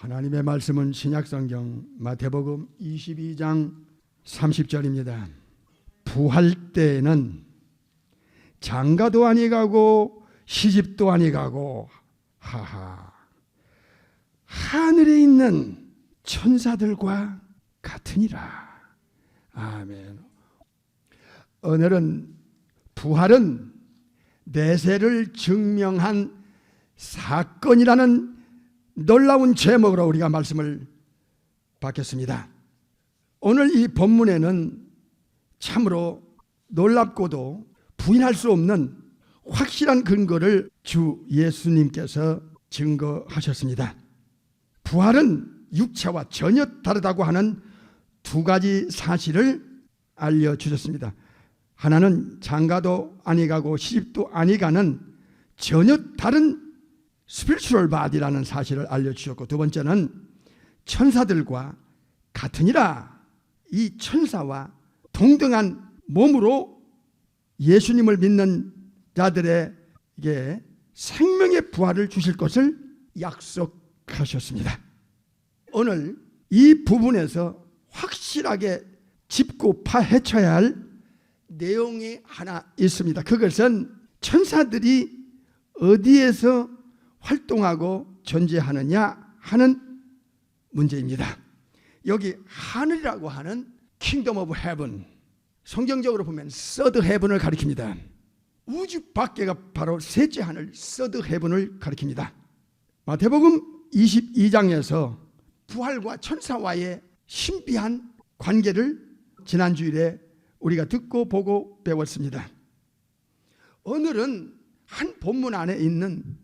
하나님의 말씀은 신약성경 마태복음 22장 30절입니다. 부활 때에는 장가도 아니 가고 시집도 아니 가고 하늘에 있는 천사들과 같으니라. 아멘. 오늘은 부활은 내세를 증명한 사건이라는 놀라운 제목으로 우리가 말씀을 받겠습니다. 오늘 이 본문에는 참으로 놀랍고도 부인할 수 없는 확실한 근거를 주 예수님께서 증거하셨습니다. 부활은 육체와 전혀 다르다고 하는 두 가지 사실을 알려주셨습니다. 하나는 장가도 아니 가고 시집도 아니 가는 전혀 다른 스피리추얼 바디라는 사실을 알려주셨고, 두 번째는 천사들과 같으니라. 이 천사와 동등한 몸으로 예수님을 믿는 자들에게 생명의 부활을 주실 것을 약속하셨습니다. 오늘 이 부분에서 확실하게 짚고 파헤쳐야 할 내용이 하나 있습니다. 그것은 천사들이 어디에서 활동하고 존재하느냐 하는 문제입니다. 여기 하늘이라고 하는 킹덤 오브 헤븐, 성경적으로 보면 서드 헤븐을 가리킵니다. 우주 밖에가 바로 셋째 하늘 서드 헤븐을 가리킵니다. 마태복음 22장에서 부활과 천사와의 신비한 관계를 지난주일에 우리가 듣고 보고 배웠습니다. 오늘은 한 본문 안에 있는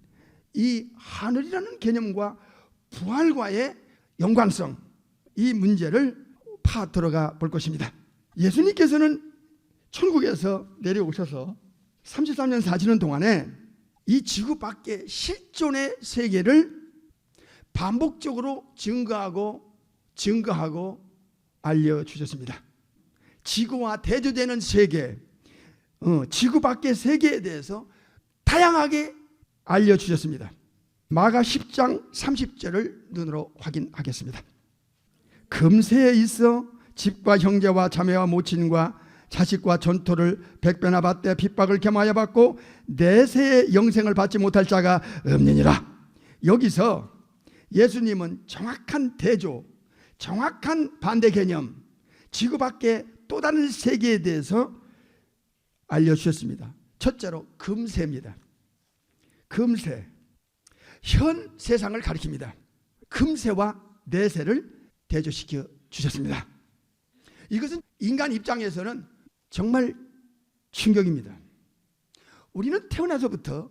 이 하늘이라는 개념과 부활과의 연관성, 이 문제를 파 들어가 볼 것입니다. 예수님께서는 천국에서 내려오셔서 33년 사시는 동안에 이 지구 밖의 실존의 세계를 반복적으로 증거하고 알려주셨습니다. 지구와 대조되는 세계, 지구 밖의 세계에 대해서 다양하게 알려주셨습니다. 마가 10장 30절을 눈으로 확인하겠습니다. 금세에 있어 집과 형제와 자매와 모친과 자식과 전토를 100배나 받되 핍박을 겸하여 받고 내세의 영생을 받지 못할 자가 없느니라. 여기서 예수님은 정확한 대조, 정확한 반대 개념, 지구 밖의 또 다른 세계에 대해서 알려주셨습니다. 첫째로 금세입니다. 금세, 현 세상을 가리킵니다. 금세와 내세를 대조시켜 주셨습니다. 이것은 인간 입장에서는 정말 충격입니다. 우리는 태어나서부터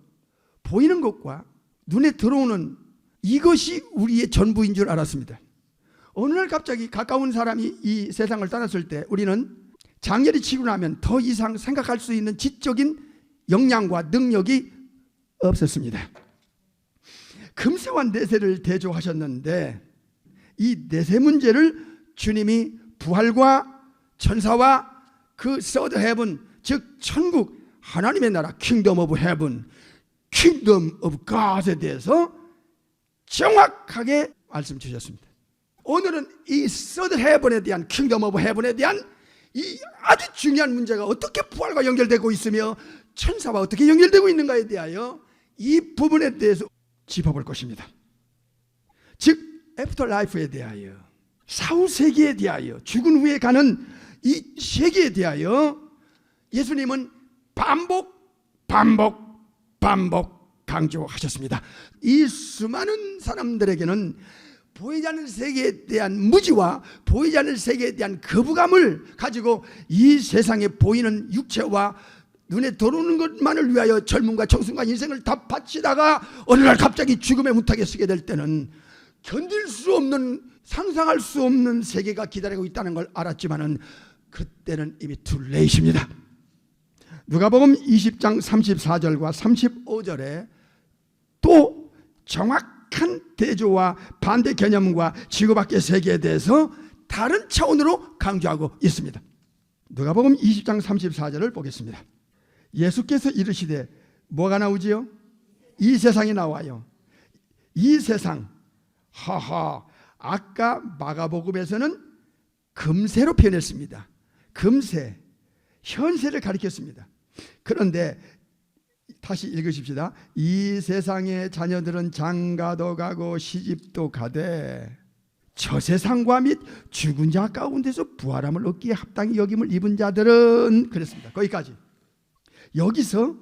보이는 것과 눈에 들어오는 이것이 우리의 전부인 줄 알았습니다. 어느 날 갑자기 가까운 사람이 이 세상을 떠났을 때 우리는 장렬히 치고 나면 더 이상 생각할 수 있는 지적인 역량과 능력이 없었습니다. 금세와 내세를 대조하셨는데 이 내세 문제를 주님이 부활과 천사와 그 서드 헤븐, 즉 천국, 하나님의 나라, 킹덤 오브 헤븐, 킹덤 오브 갓에 대해서 정확하게 말씀 주셨습니다. 오늘은 이 서드 헤븐에 대한, 킹덤 오브 헤븐에 대한 이 아주 중요한 문제가 어떻게 부활과 연결되고 있으며 천사와 어떻게 연결되고 있는가에 대하여 이 부분에 대해서 짚어볼 것입니다. 즉 애프터 라이프에 대하여, 사후 세계에 대하여, 죽은 후에 가는 이 세계에 대하여 예수님은 반복 강조하셨습니다. 이 수많은 사람들에게는 보이지 않는 세계에 대한 무지와 보이지 않는 세계에 대한 거부감을 가지고 이 세상에 보이는 육체와 눈에 들어오는 것만을 위하여 젊음과 청순과 인생을 다 바치다가 어느 날 갑자기 죽음의 문턱에 서게 될 때는 견딜 수 없는, 상상할 수 없는 세계가 기다리고 있다는 걸 알았지만은 그때는 이미 too late입니다. 누가복음 20장 34절과 35절에 또 정확한 대조와 반대 개념과 지구 밖의 세계에 대해서 다른 차원으로 강조하고 있습니다. 누가복음 20장 34절을 보겠습니다. 예수께서 이르시되 뭐가 나오지요? 이 세상이 나와요. 이 세상, 하하, 아까 마가복음에서는 금세로 표현했습니다. 금세, 현세를 가리켰습니다. 그런데 다시 읽으십시다. 이 세상의 자녀들은 장가도 가고 시집도 가되 저 세상과 및 죽은 자 가운데서 부활함을 얻기에 합당히 여김을 입은 자들은, 그랬습니다. 거기까지. 여기서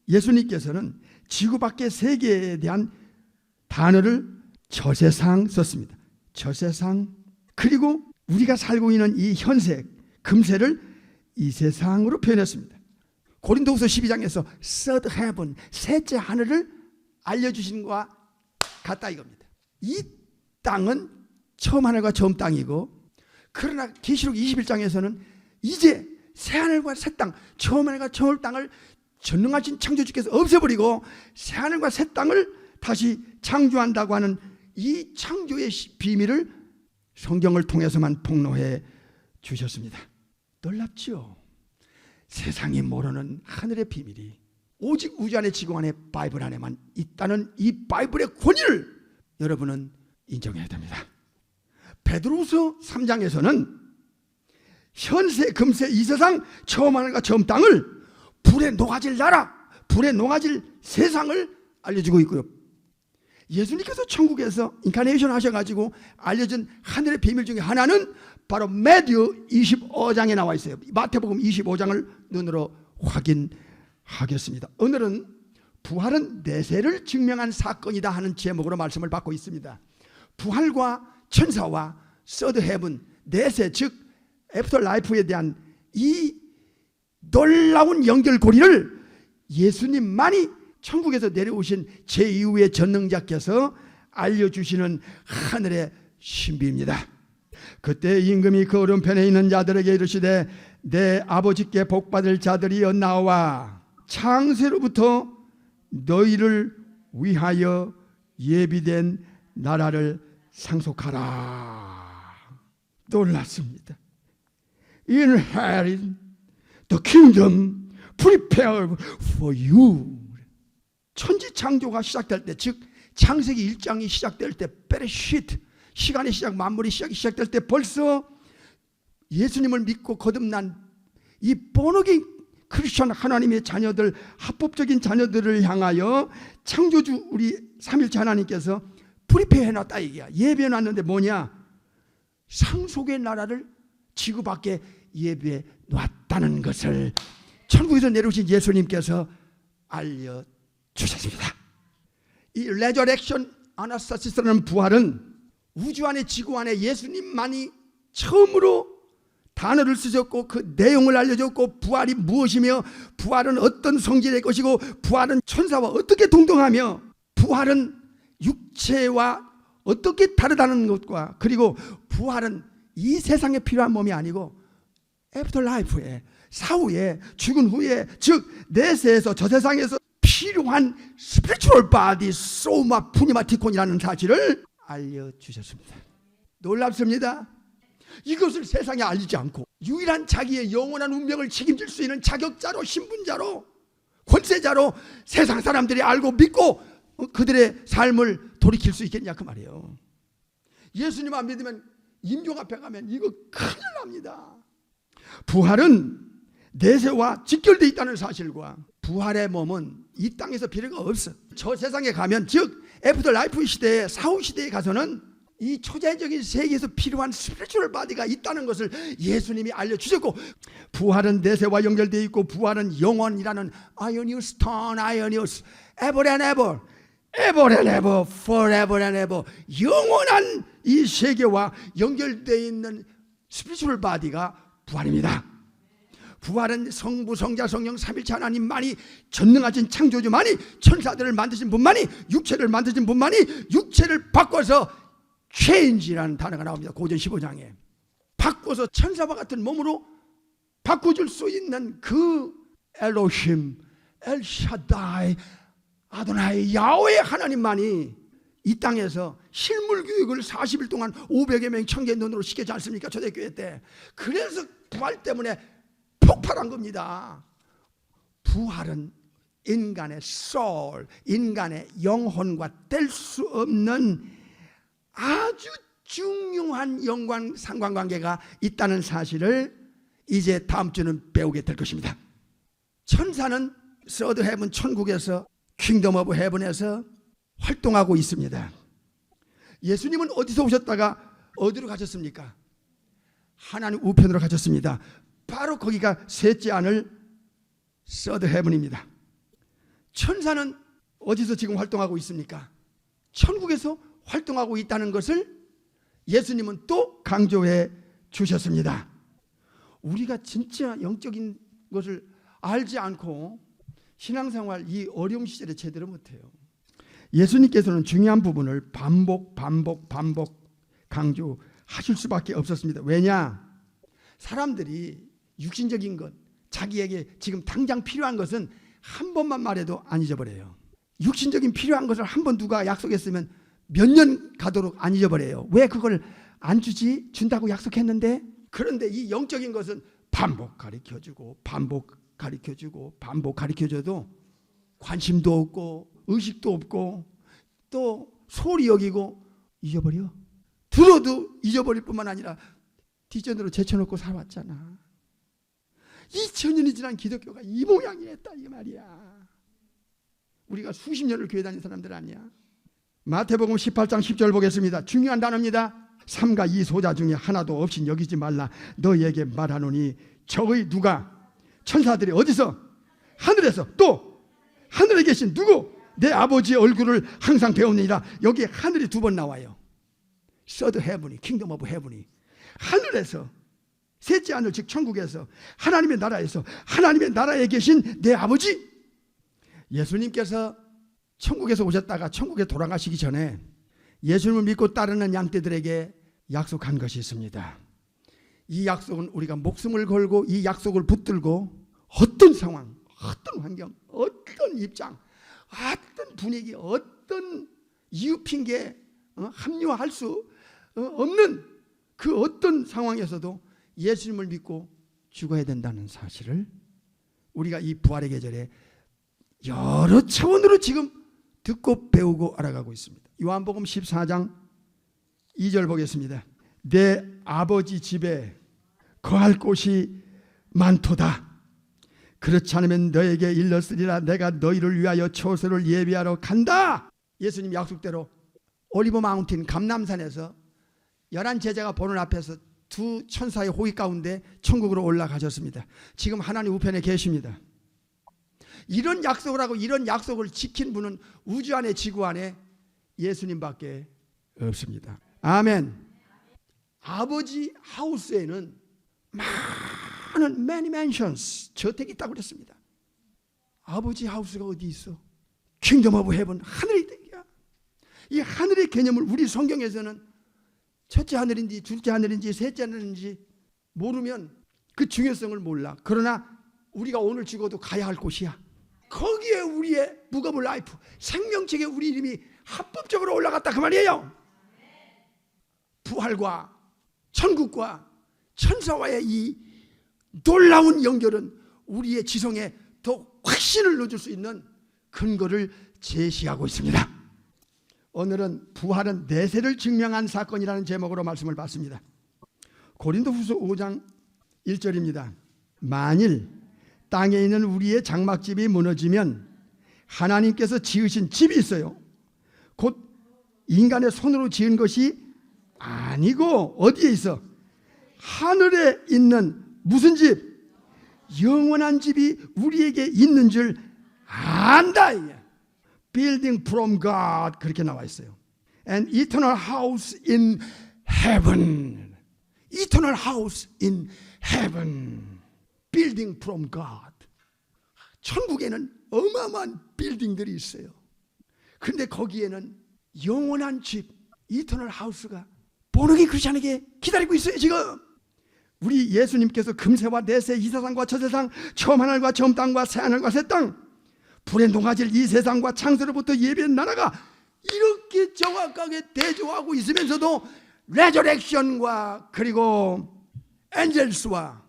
예수님께서는 지구 밖의 세계에 대한 단어를 저 세상 썼습니다. 저 세상. 그리고 우리가 살고 있는 이 현세, 금세를 이 세상으로 표현했습니다. 고린도후서 12장에서 third heaven, 셋째 하늘을 알려주신 것과 같다 이겁니다. 이 땅은 처음 하늘과 처음 땅이고, 그러나 계시록 21장에서는 이제 새 하늘과 새 땅, 처음 하늘과 처음 땅을 전능하신 창조주께서 없애버리고 새 하늘과 새 땅을 다시 창조한다고 하는 이 창조의 비밀을 성경을 통해서만 폭로해 주셨습니다. 놀랍죠? 세상이 모르는 하늘의 비밀이 오직 우주 안에 지구 안에 바이블 안에만 있다는 이 바이블의 권위를 여러분은 인정해야 됩니다. 베드로후서 3장에서는 현세, 금세, 이 세상, 처음 하늘과 처음 땅을 불에 녹아질 나라, 불에 녹아질 세상을 알려주고 있고요. 예수님께서 천국에서 인카네이션 하셔가지고 알려준 하늘의 비밀 중에 하나는 바로 마태복음 25장에 나와 있어요. 마태복음 25장을 눈으로 확인하겠습니다. 오늘은 부활은 내세를 증명한 사건이다 하는 제목으로 말씀을 받고 있습니다. 부활과 천사와 서드 헤븐, 내세, 즉 애프터 라이프에 대한 이 놀라운 연결고리를 예수님만이 천국에서 내려오신 제2의 전능자께서 알려주시는 하늘의 신비입니다. 그때 임금이 그 오른편에 있는 자들에게 이르시되 내 아버지께 복받을 자들이여 나와 창세로부터 너희를 위하여 예비된 나라를 상속하라. 놀랐습니다. Inherit the kingdom prepared for you. 천지 창조가 시작될 때, 즉 창세기 1장이 시작될 때, 베레시트, 시간의 시작, 만물의 시작이 시작될 때 벌써 예수님을 믿고 거듭난 이 본어게인 크리스천 하나님의 자녀들, 합법적인 자녀들을 향하여 창조주 우리 삼일체 하나님께서 프리페어 해놨다 얘기야. 예비해 놨는데 뭐냐? 상속의 나라를 지구 밖에 예비해 놨다는 것을 천국에서 내려오신 예수님께서 알려주셨습니다. 이 레저렉션 아나스타시스라는 부활은 우주 안에 지구 안에 예수님만이 처음으로 단어를 쓰셨고 그 내용을 알려줬고, 부활이 무엇이며 부활은 어떤 성질의 것이고 부활은 천사와 어떻게 동등하며 부활은 육체와 어떻게 다르다는 것과, 그리고 부활은 이 세상에 필요한 몸이 아니고 애프터 라이프에, 사후에, 죽은 후에, 즉 내세에서 저 세상에서 필요한 스피리추얼 바디 소마 푸니마티콘이라는 사실을 알려주셨습니다. 놀랍습니다. 이것을 세상에 알리지 않고 유일한 자기의 영원한 운명을 책임질 수 있는 자격자로, 신분자로, 권세자로 세상 사람들이 알고 믿고 그들의 삶을 돌이킬 수 있겠냐 그 말이에요. 예수님 안 믿으면 임종 앞에 가면 이거 큰일 납니다. 부활은 내세와 직결되어 있다는 사실과 부활의 몸은 이 땅에서 필요가 없어. 저 세상에 가면, 즉 애프터 라이프 시대에, 사후 시대에 가서는 이 초자연적인 세계에서 필요한 스피리추얼 바디가 있다는 것을 예수님이 알려주셨고, 부활은 내세와 연결되어 있고 부활은 영원이라는 아이오니우스 턴 아이오니우스 ever and ever, ever and ever, forever and ever, 영원한 이 세계와 연결되어 있는 스피리추얼 바디가 부활입니다. 부활은 성부, 성자, 성령 삼일체 하나님만이, 전능하신 창조주만이, 천사들을 만드신 분만이, 육체를 만드신 분만이 육체를 바꿔서 change라는 단어가 나옵니다. 고전 15장에 바꿔서 천사와 같은 몸으로 바꿔줄 수 있는 그 엘로힘, 엘샤다이, 아도나이, 야훼 하나님만이 이 땅에서 실물 교육을 40일 동안 500여 명, 1000개 눈으로 시키지 않습니까? 초대교회 때. 그래서 부활 때문에 폭발한 겁니다. 부활은 인간의 soul, 인간의 영혼과 뗄 수 없는 아주 중요한 연관 상관관계가 있다는 사실을 이제 다음 주는 배우게 될 것입니다. 천사는 서드 헤븐 천국에서 킹덤 오브 헤븐에서 활동하고 있습니다. 예수님은 어디서 오셨다가 어디로 가셨습니까? 하나님 우편으로 가셨습니다. 바로 거기가 셋째 하늘 서드 헤븐입니다. 천사는 어디서 지금 활동하고 있습니까? 천국에서 활동하고 있다는 것을 예수님은 또 강조해 주셨습니다. 우리가 진짜 영적인 것을 알지 않고 신앙생활 이 어려운 시절에 제대로 못해요. 예수님께서는 중요한 부분을 반복 강조하실 수밖에 없었습니다. 왜냐? 사람들이 육신적인 것, 자기에게 지금 당장 필요한 것은 한 번만 말해도 안 잊어버려요. 육신적인 필요한 것을 한 번 누가 약속했으면 몇 년 가도록 안 잊어버려요. 왜 그걸 안 주지? 준다고 약속했는데. 그런데 이 영적인 것은 반복 가르쳐주고 반복 가르쳐줘도 관심도 없고 의식도 없고 또 소홀히 여기고 잊어버려. 들어도 잊어버릴 뿐만 아니라 뒷전으로 제쳐놓고 살아왔잖아. 2000년이 지난 기독교가 이 모양이었다 이 말이야. 우리가 수십 년을 교회 다닌 사람들 아니야. 마태복음 18장 10절 보겠습니다. 중요한 단어입니다. 삼가 이 소자 중에 하나도 없이 여기지 말라. 너희에게 말하노니 저의 누가 천사들이 어디서? 하늘에서. 또 하늘에 계신 누구? 내 아버지의 얼굴을 항상 배우느니라. 여기 하늘이 두 번 나와요. 서드 헤븐이, 킹덤 오브 헤븐이 하늘에서, 셋째 하늘 즉 천국에서, 하나님의 나라에서, 하나님의 나라에 계신 내 아버지. 예수님께서 천국에서 오셨다가 천국에 돌아가시기 전에 예수님을 믿고 따르는 양떼들에게 약속한 것이 있습니다. 이 약속은 우리가 목숨을 걸고 이 약속을 붙들고 어떤 상황, 어떤 환경, 어떤 입장, 어떤 분위기, 어떤 이유 핑계 합리화할 수 없는 그 어떤 상황에서도 예수님을 믿고 죽어야 된다는 사실을 우리가 이 부활의 계절에 여러 차원으로 지금 듣고 배우고 알아가고 있습니다. 요한복음 14장 2절 보겠습니다. 내 아버지 집에 거할 곳이 많도다. 그렇지 않으면 너에게 일렀으리라. 내가 너희를 위하여 처소를 예비하러 간다. 예수님 약속대로 올리브 마운틴 감람산에서 11 제자가 보는 앞에서 두 천사의 호의 가운데 천국으로 올라가셨습니다. 지금 하나님 우편에 계십니다. 이런 약속을 하고 이런 약속을 지킨 분은 우주 안에 지구 안에 예수님밖에 없습니다. 아멘. 아버지 하우스에는 많은 many mansions 저택이 있다고 그랬습니다. 아버지 하우스가 어디 있어? 킹덤 오브 헤븐, 하늘이 있다. 이 하늘의 개념을 우리 성경에서는 첫째 하늘인지 둘째 하늘인지 셋째 하늘인지 모르면 그 중요성을 몰라. 그러나 우리가 오늘 죽어도 가야 할 곳이야. 거기에 우리의 무거운 라이프, 생명책에 우리 이름이 합법적으로 올라갔다 그 말이에요. 부활과 천국과 천사와의 이 놀라운 연결은 우리의 지성에 더 확신을 넣어줄 수 있는 근거를 제시하고 있습니다. 오늘은 부활은 내세를 증명한 사건이라는 제목으로 말씀을 받습니다. 고린도후서 5장 1절입니다. 만일 땅에 있는 우리의 장막집이 무너지면 하나님께서 지으신 집이 있어요. 곧 인간의 손으로 지은 것이 아니고 어디에 있어? 하늘에 있는 무슨 집? 영원한 집이 우리에게 있는 줄 안다. Building from God 그렇게 나와 있어요. An eternal house in heaven. Eternal house in heaven. Building from God. 천국에는 어마어마한 빌딩들이 있어요. 그런데 거기에는 영원한 집, 이터널 하우스가 본능이 크리스찬에게 기다리고 있어요. 지금 우리 예수님께서 금세와 내세, 이 세상과 저 세상, 처음 하늘과 처음 땅과 새 하늘과 새 땅, 불의 농아질 이 세상과 창세로부터 예비한 나라가 이렇게 정확하게 대조하고 있으면서도 레저렉션과 그리고 엔젤스와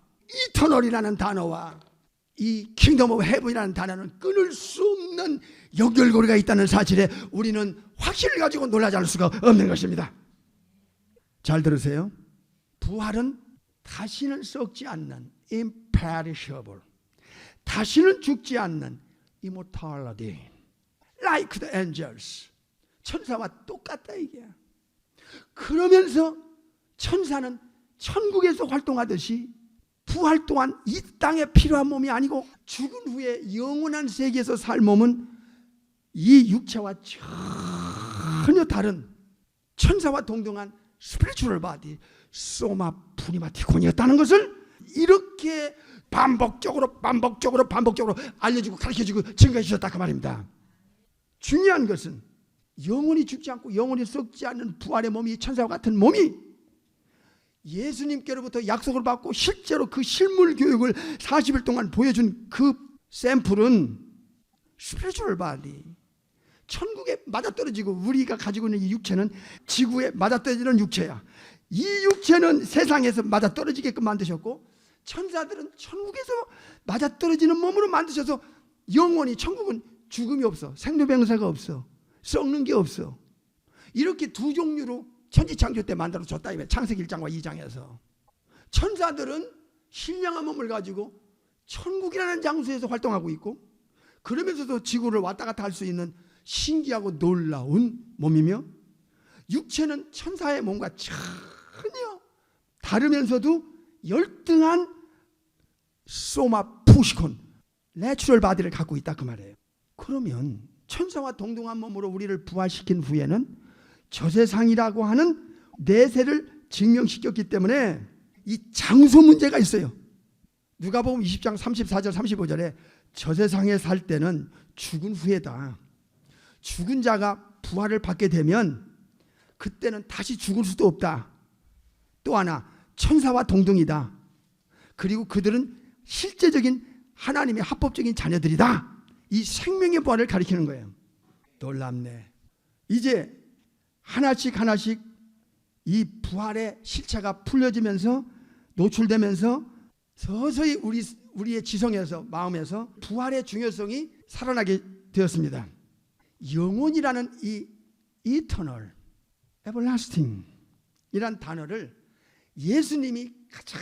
이터널이라는 단어와 이 킹덤 오브 헤븐이라는 단어는 끊을 수 없는 연결고리가 있다는 사실에 우리는 확신을 가지고 놀라지 않을 수가 없는 것입니다. 잘 들으세요. 부활은 다시는 썩지 않는 imperishable, 다시는 죽지 않는 immortality, like the angels. 천사와 똑같다 이게. 그러면서 천사는 천국에서 활동하듯이 부활 또한 이 땅에 필요한 몸이 아니고 죽은 후에 영원한 세계에서 살 몸은 이 육체와 전혀 다른 천사와 동등한 스피리추얼 바디, 소마 푸니마티콘이었다는 것을 이렇게 반복적으로 알려주고 가르쳐주고 증거해 주셨다 그 말입니다. 중요한 것은 영원히 죽지 않고 영원히 썩지 않는 부활의 몸이, 천사와 같은 몸이 예수님께로부터 약속을 받고 실제로 그 실물 교육을 40일 동안 보여준 그 샘플은 스피리추얼 바디, 천국에 맞아떨어지고 우리가 가지고 있는 이 육체는 지구에 맞아떨어지는 육체야. 이 육체는 세상에서 맞아떨어지게끔 만드셨고 천사들은 천국에서 맞아떨어지는 몸으로 만드셔서 영원히, 천국은 죽음이 없어, 생로병사가 없어, 썩는 게 없어. 이렇게 두 종류로 천지창조 때 만들어줬다. 창세기 1장과 2장에서 천사들은 신령한 몸을 가지고 천국이라는 장소에서 활동하고 있고 그러면서도 지구를 왔다 갔다 할 수 있는 신기하고 놀라운 몸이며, 육체는 천사의 몸과 전혀 다르면서도 열등한 소마 푸시콘 내추럴 바디를 갖고 있다 그 말이에요. 그러면 천사와 동등한 몸으로 우리를 부활시킨 후에는 저세상이라고 하는 내세를 증명시켰기 때문에 이 장소 문제가 있어요. 누가복음 20장 34절 35절에 저세상에 살 때는 죽은 후에다. 죽은 자가 부활을 받게 되면 그때는 다시 죽을 수도 없다. 또 하나, 천사와 동등이다. 그리고 그들은 실제적인 하나님의 합법적인 자녀들이다. 이 생명의 부활을 가리키는 거예요. 놀랍네. 이제 하나씩 이 부활의 실체가 풀려지면서 노출되면서 서서히 우리의 지성에서, 마음에서 부활의 중요성이 살아나게 되었습니다. 영혼이라는 이 eternal, everlasting 이란 단어를 예수님이 가장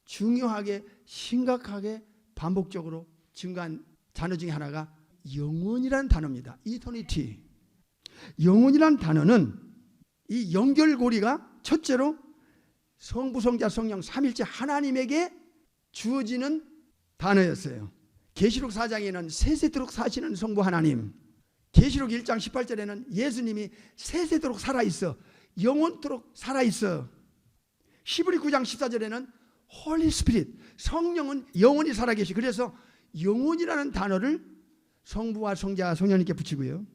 중요하게, 심각하게 반복적으로 증가한 단어 중에 하나가 영혼이라는 단어입니다. eternity. 영혼이라는 단어는 이 연결고리가 첫째로 성부, 성자, 성령 삼일체 하나님에게 주어지는 단어였어요. 계시록 4장에는 세세토록 사시는 성부 하나님, 계시록 1장 18절에는 예수님이 세세토록 살아있어, 영원토록 살아있어. 히브리 9장 14절에는 홀리 스피릿, 성령은 영원히 살아계시. 그래서 영혼이라는 단어를 성부와 성자와 성령님께 붙이고요.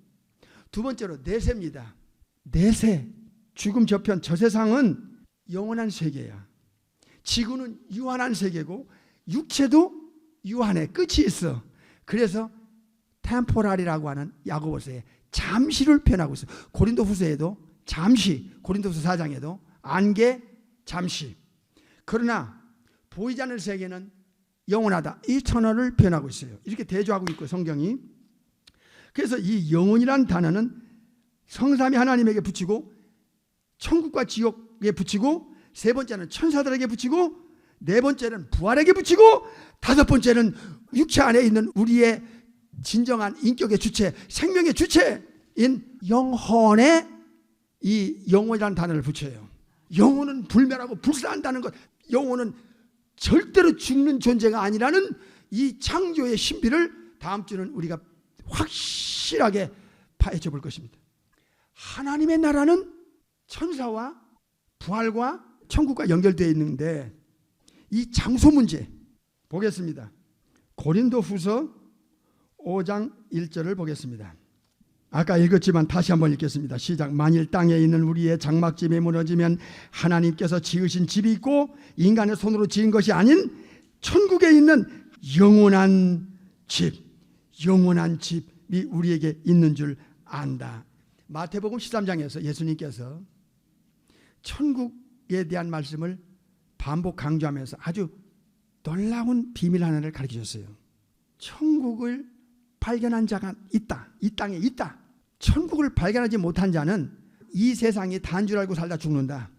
두 번째로 내세입니다. 내세, 죽음 저편, 저 세상은 영원한 세계야. 지구는 유한한 세계고 육체도 유한해, 끝이 있어. 그래서 템포랄이라고 하는 야고보서에 잠시를 표현하고 있어. 고린도후서에도 잠시, 고린도후서 4장에도 안개, 잠시. 그러나 보이지 않는 세계는 영원하다, 이 천어를 표현하고 있어요. 이렇게 대조하고 있고 성경이. 그래서 이 영혼이라는 단어는 성삼위 하나님에게 붙이고, 천국과 지옥에 붙이고, 세 번째는 천사들에게 붙이고, 네 번째는 부활에게 붙이고, 다섯 번째는 육체 안에 있는 우리의 진정한 인격의 주체, 생명의 주체인 영혼에 이 영혼이라는 단어를 붙여요. 영혼은 불멸하고 불사한다는 것, 영혼은 절대로 죽는 존재가 아니라는 이 창조의 신비를 다음 주는 우리가 확실하게 파헤쳐 볼 것입니다. 하나님의 나라는 천사와 부활과 천국과 연결되어 있는데 이 장소 문제 보겠습니다. 고린도후서 5장 1절을 보겠습니다. 아까 읽었지만 다시 한번 읽겠습니다. 시작. 만일 땅에 있는 우리의 장막집이 무너지면 하나님께서 지으신 집이 있고 인간의 손으로 지은 것이 아닌 천국에 있는 영원한 집이 우리에게 있는 줄 안다. 마태복음 13장에서 예수님께서 천국에 대한 말씀을 반복 강조하면서 아주 놀라운 비밀 하나를 가르치셨어요. 천국을 발견한 자가 있다. 이 땅에 있다. 천국을 발견하지 못한 자는 이 세상이 단 줄 알고 살다 죽는다.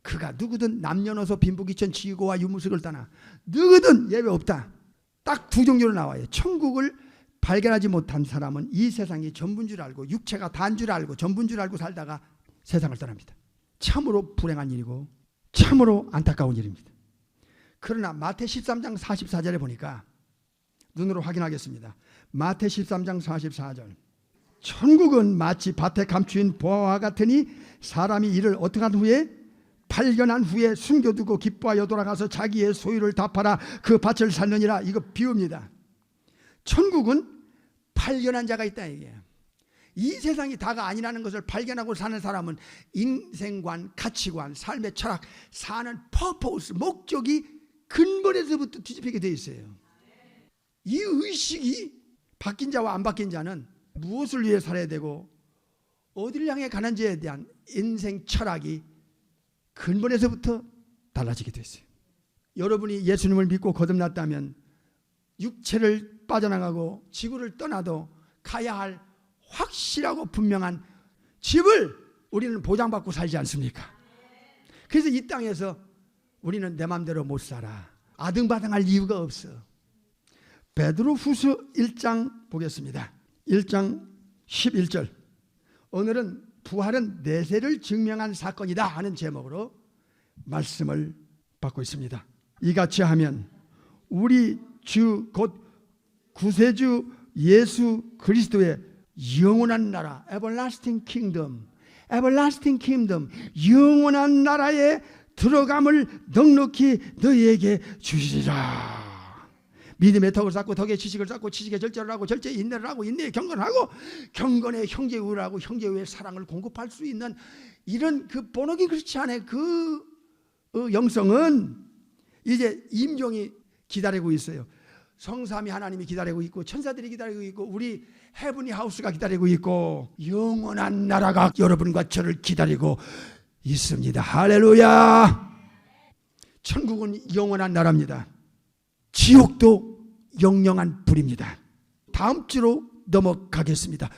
그가 누구든 남녀노소 빈부귀천 지고와 유무색을 떠나 누구든 예외 없다. 딱 두 종류로 나와요. 천국을 발견하지 못한 사람은 이 세상이 전부인 줄 알고 육체가 단 줄 알고 전부인 줄 알고 살다가 세상을 떠납니다. 참으로 불행한 일이고 참으로 안타까운 일입니다. 그러나 마태 13장 44절에 보니까 눈으로 확인하겠습니다. 마태 13장 44절. 천국은 마치 밭에 감추인 보화와 같으니 사람이 이를 어떻게 한 후에 발견한 후에 숨겨두고 기뻐하여 돌아가서 자기의 소유를 다 팔아 그 밭을 샀느니라. 이거 비유입니다. 천국은 발견한 자가 있다 이게. 이 세상이 다가 아니라는 것을 발견하고 사는 사람은 인생관, 가치관, 삶의 철학, 사는 퍼포스, 목적이 근본에서부터 뒤집히게 돼 있어요. 이 의식이 바뀐 자와 안 바뀐 자는 무엇을 위해 살아야 되고 어디를 향해 가는지에 대한 인생 철학이 근본에서부터 달라지게 됐어요. 여러분이 예수님을 믿고 거듭났다면 육체를 빠져나가고 지구를 떠나도 가야 할 확실하고 분명한 집을 우리는 보장받고 살지 않습니까? 그래서 이 땅에서 우리는 내 맘대로 못 살아. 아등바등할 이유가 없어. 베드로후서 1장 보겠습니다. 1장 11절. 오늘은 부활은 내세를 증명한 사건이다 하는 제목으로 말씀을 받고 있습니다. 이같이 하면 우리 주 곧 구세주 예수 그리스도의 영원한 나라, everlasting kingdom, everlasting kingdom, 영원한 나라에 들어감을 넉넉히 너희에게 주시리라. 믿음의 덕을 쌓고 덕의 지식을 쌓고 지식의 절제를 하고 절제의 인내를 하고 인내의 경건을 하고 경건의 형제 우애를 하고 형제 우애의 사랑을 공급할 수 있는 이런 그 본어긴 크리스찬의 그 영성은 이제 임종이 기다리고 있어요. 성삼위 하나님이 기다리고 있고 천사들이 기다리고 있고 우리 헤븐리 하우스가 기다리고 있고 영원한 나라가 여러분과 저를 기다리고 있습니다. 할렐루야. 천국은 영원한 나라입니다. 지옥도 영영한 불입니다. 다음 주로 넘어가겠습니다.